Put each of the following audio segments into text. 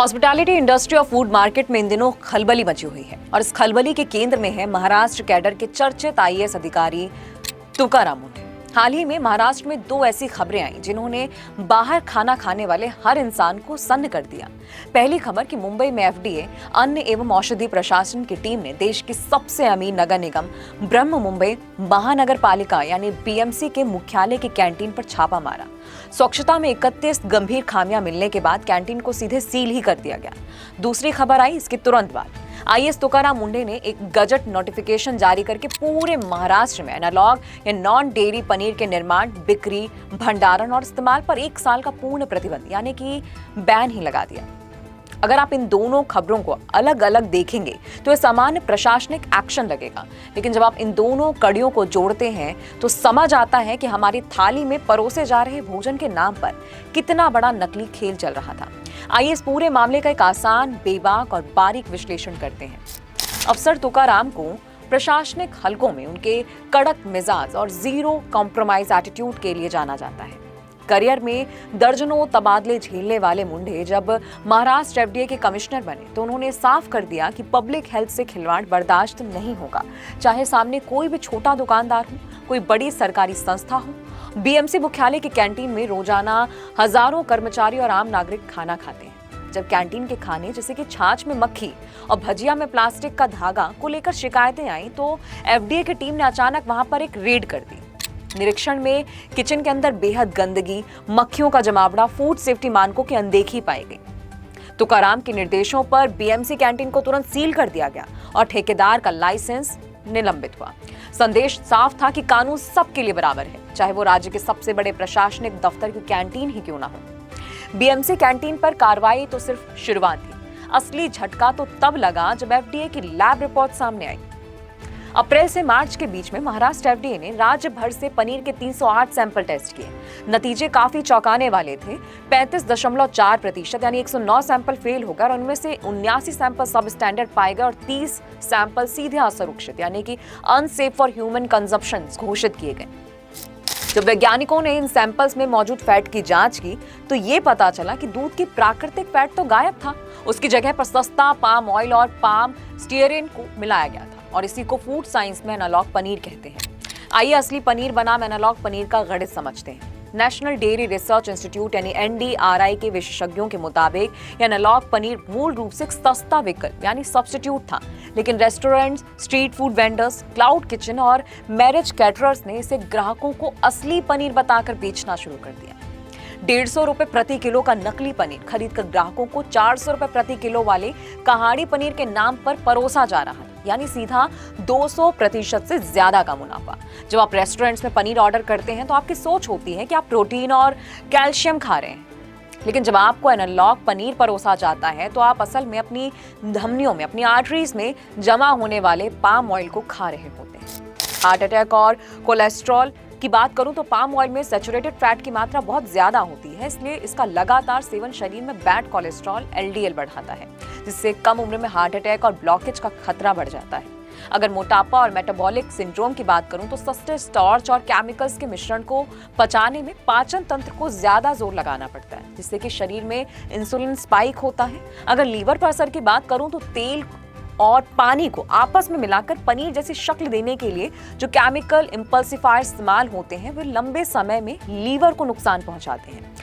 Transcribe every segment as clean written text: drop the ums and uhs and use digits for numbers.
Hospitality industry और food market में इन दिनों खलबली मची हुई है और इस खलबली के केंद्र में है महाराष्ट्र कैडर के चर्चित आईएएस अधिकारी तुकाराम मुंडे। हाल ही में महाराष्ट्र में दो ऐसी खबरें आई जिन्होंने बाहर खाना खाने वाले हर इंसान को सन्न कर दिया। पहली खबर कि मुंबई में एफडीए अन्न एवं औषधि प्रशासन की टीम ने देश की सबसे अमीर नगर निगम ब्रह्म मुंबई महानगर पालिका यानी बीएमसी के मुख्यालय की कैंटीन पर छापा मारा। स्वच्छता में 31 गंभीर खामियां मिलने के बाद कैंटीन को सीधे सील ही कर दिया गया। दूसरी खबर आई इसके तुरंत बाद आईएएस तुकाराम मुंडे ने एक गजट नोटिफिकेशन जारी करके पूरे महाराष्ट्र में एनालॉग या नॉन डेयरी पनीर के निर्माण, बिक्री, भंडारण और इस्तेमाल पर 1 साल का पूर्ण प्रतिबंध यानी कि बैन ही लगा दिया। अगर आप इन दोनों खबरों को अलग अलग देखेंगे तो ये सामान्य प्रशासनिक एक्शन लगेगा, लेकिन जब आप इन दोनों कड़ियों को जोड़ते हैं तो समझ आता है कि हमारी थाली में परोसे जा रहे भोजन के नाम पर कितना बड़ा नकली खेल चल रहा था। आइए इस पूरे मामले का एक आसान, बेबाक और बारीक विश्लेषण करते हैं। अफसर तुकाराम को प्रशासनिक हलकों में उनके कड़क मिजाज और जीरो कॉम्प्रोमाइज एटीट्यूड के लिए जाना जाता है। करियर में दर्जनों तबादले झेलने वाले मुंडे जब महाराष्ट्र एफडीए के कमिश्नर बने तो उन्होंने साफ कर दिया कि पब्लिक हेल्थ से खिलवाड़ बर्दाश्त नहीं होगा, चाहे सामने कोई भी छोटा दुकानदार हो, कोई बड़ी सरकारी संस्था हो। बीएमसी मुख्यालय की कैंटीन में रोजाना हजारों कर्मचारी और आम नागरिक खाना खाते हैं। जब कैंटीन के खाने जैसे कि छाछ में मक्खी और भजिया में प्लास्टिक का धागा को लेकर शिकायतें आई तो एफडीए की टीम ने अचानक वहां पर एक रेड कर दी। निरीक्षण में किचन के अंदर बेहद गंदगी, मक्खियों का जमावड़ा, फूड सेफ्टी मानकों की अनदेखी पाई गई। तुकाराम के निर्देशों पर बीएमसी कैंटीन को तुरंत सील कर दिया गया और ठेकेदार का लाइसेंस निलंबित हुआ। संदेश साफ था कि कानून सबके लिए बराबर है, चाहे वो राज्य के सबसे बड़े प्रशासनिक दफ्तर की कैंटीन ही क्यों ना हो। बीएमसी कैंटीन पर कार्रवाई तो सिर्फ शुरुआत थी। असली झटका तो तब लगा जब एफडीए की लैब रिपोर्ट सामने आई। अप्रैल से मार्च के बीच में महाराष्ट्र एफडीए ने राज्य भर से पनीर के 308 सैंपल टेस्ट किए। नतीजे काफी चौंकाने वाले थे। 35.4% यानी 109 सैंपल फेल हो गए और उनमें से 79 सैंपल सब स्टैंडर्ड पाए गए और 30 सैंपल सीधे असुरक्षित यानी कि अनसेफ फॉर ह्यूमन कंजप्शन घोषित किए गए। जब वैज्ञानिकों ने इन सैंपल्स में मौजूद फैट की जांच की तो ये पता चला कि दूध की प्राकृतिक फैट तो गायब था, उसकी जगह पर सस्ता पाम ऑयल और पाम स्टीयरिन को मिलाया गया था और इसी को फूड साइंस में एनालॉग पनीर कहते हैं। आइए असली पनीर बनाम एनालॉग पनीर का गणित समझते हैं। नेशनल डेयरी रिसर्च इंस्टीट्यूट यानी एनडीआरआई के विशेषज्ञों के मुताबिक एनालॉग पनीर मूल रूप से एक सस्ता विकल्प यानी सब्स्टिट्यूट था, लेकिन restaurants, street food vendors, cloud kitchen और मैरिज कैटरर्स ने इसे ग्राहकों को असली पनीर बताकर बेचना शुरू कर दिया। 150 रुपए प्रति किलो का नकली पनीर खरीदकर ग्राहकों को 400 रुपए प्रति किलो वाले कहाड़ी पनीर के नाम पर परोसा जा रहा है, यानी सीधा 200% से ज्यादा का मुनाफा। जब आप रेस्टोरेंट्स में पनीर ऑर्डर करते हैं तो आपकी सोच होती है कि आप प्रोटीन और कैल्शियम खा रहे हैं, लेकिन जब आपको एनालॉग पनीर परोसा जाता है तो आप असल में अपनी धमनियों में, अपनी आर्टरीज में जमा होने वाले पाम ऑयल को खा रहे होते हैं। हार्ट अटैक और कोलेस्ट्रॉल की बात करूं तो पाम ऑयल में सैचुरेटेड फैट की मात्रा बहुत ज्यादा होती है, इसलिए इसका लगातार सेवन शरीर में बैड कोलेस्ट्रॉल एलडीएल बढ़ाता है, जिससे कम उम्र में हार्ट अटैक और ब्लॉकेज का खतरा बढ़ जाता है। अगर मोटापा और मेटाबॉलिक सिंड्रोम की बात करूं तो सस्ते स्टार्च और केमिकल्स के मिश्रण को पचाने में पाचन तंत्र को ज्यादा जोर लगाना पड़ता है, जिससे कि शरीर में इंसुलिन स्पाइक होता है। अगर लीवर पर असर की बात करूं तो तेल और पानी को आपस में मिलाकर पनीर जैसी शक्ल देने के लिए जो केमिकल इम्पल्सिफायर इस्तेमाल होते हैं वे लंबे समय में लीवर को नुकसान पहुंचाते हैं।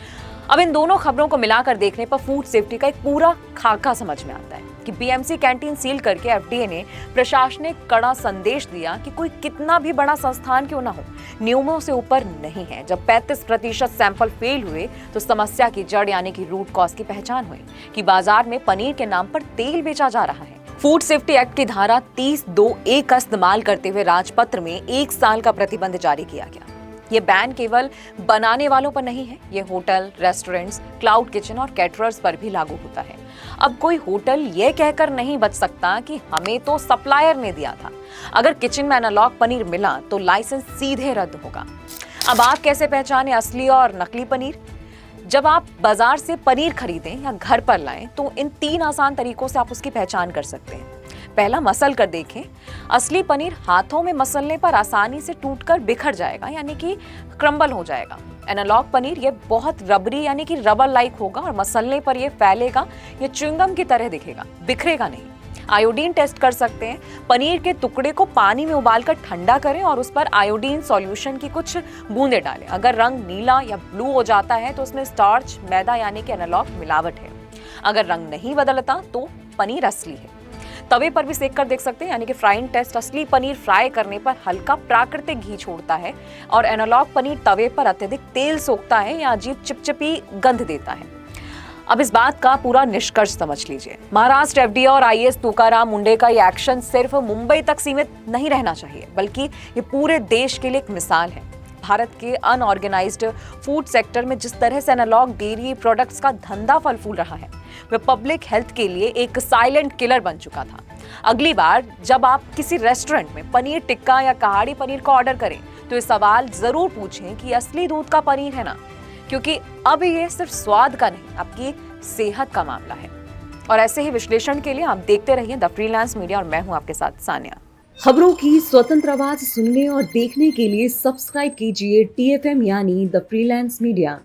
अब इन दोनों खबरों को मिलाकर देखने पर फूड सेफ्टी का एक पूरा खाका समझ में आता है कि बीएमसी कैंटीन सील करके एफडीए ने प्रशासनिक कड़ा संदेश दिया कि कोई कितना भी बड़ा संस्थान क्यों ना हो, नियमों से ऊपर नहीं है। जब 35% सैंपल फेल हुए तो समस्या की जड़ यानी कि रूट कॉज की पहचान हुई कि बाजार में पनीर के नाम पर तेल बेचा जा रहा है। फूड सेफ्टी एक्ट की धारा 30(2)(a) का इस्तेमाल करते हुए राजपत्र में 1 साल का प्रतिबंध जारी किया गया। ये बैन केवल बनाने वालों पर नहीं है, ये होटल, रेस्टोरेंट्स, क्लाउड किचन और कैटरर्स पर भी लागू होता है। अब कोई होटल ये कहकर नहीं बच सकता कि हमें तो सप्लायर ने दिया था। अगर किचन में एनालॉग पनीर मिला तो लाइसेंस सीधे रद्द होगा। अब आप कैसे पहचाने असली और नकली पनीर? जब आप बाजार से पनीर खरीदें या घर पर लाएं तो इन 3 आसान तरीकों से आप उसकी पहचान कर सकते हैं। पहला, मसल कर देखें। असली पनीर हाथों में मसलने पर आसानी से टूटकर बिखर जाएगा यानी कि क्रम्बल हो जाएगा। एनालॉग पनीर ये बहुत रबरी यानी कि रबर लाइक होगा और मसलने पर ये फैलेगा, ये च्युइंगम की तरह दिखेगा, बिखरेगा नहीं। आयोडीन टेस्ट कर सकते हैं। पनीर के टुकड़े को पानी में उबालकर ठंडा करें और उस पर आयोडीन सॉल्यूशन की कुछ बूंदें डालें। अगर रंग नीला या ब्लू हो जाता है तो उसमें स्टार्च, मैदा यानी कि एनालॉग मिलावट है। अगर रंग नहीं बदलता तो पनीर असली है। तवे पर भी सेक कर देख सकते हैं, यानी कि फ्राइंग टेस्ट असली पनीर फ्राई करने पर हल्का प्राकृतिक घी छोड़ता है और एनालॉग पनीर तवे पर अत्यधिक तेल सोखता है या अजीब चिपचिपी गंध देता है। अब इस बात का पूरा निष्कर्ष समझ लीजिए। महाराष्ट्र एफडीए और आईएएस तुकाराम मुंडे का ये एक्शन सिर्फ मुंबई तक सीमित नहीं रहना चाहिए, बल्कि ये पूरे देश के लिए एक मिसाल है। भारत के अनऑर्गेनाइज्ड फूड सेक्टर में जिस तरह से एनालॉग डेयरी प्रोडक्ट्स का धंधा फल फूल रहा है, वह पब्लिक हेल्थ के लिए एक साइलेंट किलर बन चुका था। अगली बार जब आप किसी रेस्टोरेंट में पनीर टिक्का या कहाड़ी पनीर का ऑर्डर करें तो ये सवाल जरूर पूछें कि असली दूध का पनीर है ना, क्योंकि अब ये सिर्फ स्वाद का नहीं, आपकी सेहत का मामला है। और ऐसे ही विश्लेषण के लिए आप देखते रहिए द फ्रीलांस मीडिया और मैं हूं आपके साथ सानिया। खबरों की स्वतंत्र आवाज सुनने और देखने के लिए सब्सक्राइब कीजिए TFM यानी द फ्रीलांस मीडिया।